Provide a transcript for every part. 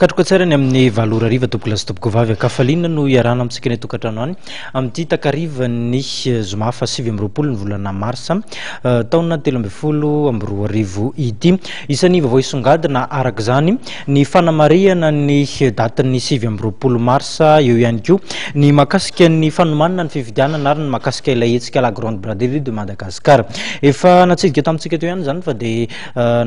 katroka tsara ny amin'ny valora riva topoko lasa topoko vavy akafaliana no iarana amintsika ny tokantrano any amin'ity takariva ny zoma fa 7 ny volana marsa taona 13 ity isan'ny vaovao isongadina araka izany ny fanamariana ny datin'ny 7 marsa eo ihany koa ny makasika ny fanomanana ny fifidianana ary ny makasika ilay hetsika la grande braderie de Madagascar efa natsidika tamintsika teo ihany zany fa dia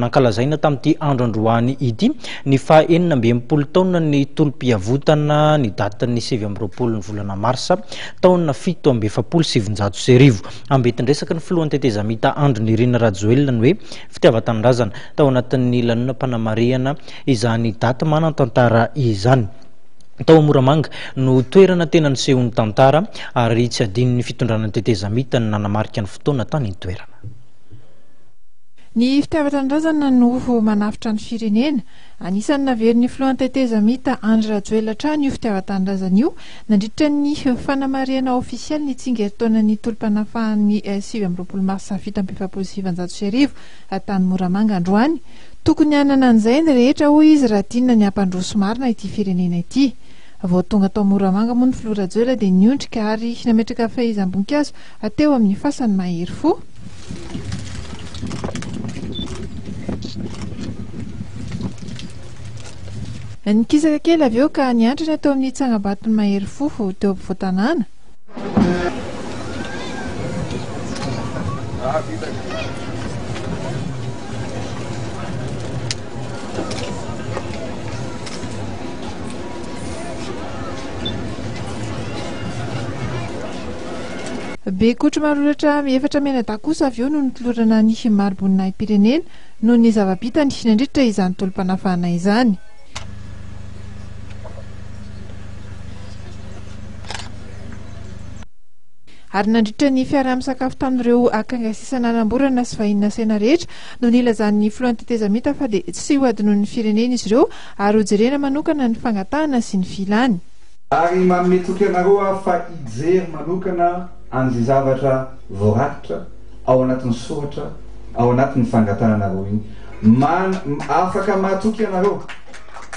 nankalazaina tamin'ity andro androany ity ny fa 19 taona ny tolom-piavotana ny datin'ny 7 ny volana marsa taona 770 ambetindresaka ny filohan'ny tetezamita andro ny Irina Rajoelina ny hoe fitiavan-tanindrazana tao anatin'ny lanonam-panamariana izany daty manan-tantara izany. Tao Moramanga no toerana tena nisehon'ny tantara ary tsy adin'ny fitondrana ny tetezamita ny nanamarika ny fotoana tany ny toerana. Ny fitiavan-tanindrazana no manafitra ny firenena. Anisan'ny naverin'ny filohan'ny tetezamita Andry Rajoelina trano io fitiavan-tanindrazana io nandritra ny fanamariana ofisialy ny tsingeritaonan'ny tolom-panafahan'ny 7 marsa 770 tany Moramanga androany. Tokony hanana an'izay ny rehetra hoy izy raha tiana ny hampandroso marina ity firenena ity. Vao tonga tao Moramanga moa ny filoha Rajoelina dia niondrika ary nametraka fahizam-boninkazo ateo amin'ny fasany mahery fo. Nikisaka kely avy eo ka niantrana teo amin'ny tsangabaton'ny mahery fo teo ampovoan-tanàna. Be kotro marolatra efatra menada kosa avy eo no nitolorana ny maribonina Pirenena no ny zava-bitany nandritra izany tolom-panafahana izany. Ary nandritra ny fiara-misakafo tamin'ireo akangasisana anamborana sy vahiny nasena rehetra no nilazan'ny filohan'ny tetezamita fa dia tsy ho adinoin'ny firenena izy ireo ary hojerena manokana ny fangatahana sy ny filany. Ary manome toky anareo fa hijery manokana an'izay zavatra voarakitra ao anatin'ny soratra ao anatin'ny fangatananareo iny afaka mahatoky anareo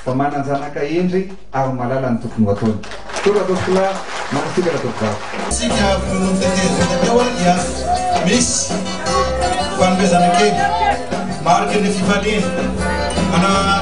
fa mananjanaka endry ary malala ny tokony ho ataony. Tora tokola manasika la tokova sika filohan'ny dia misy fanomezana kely mariky ny fifaliana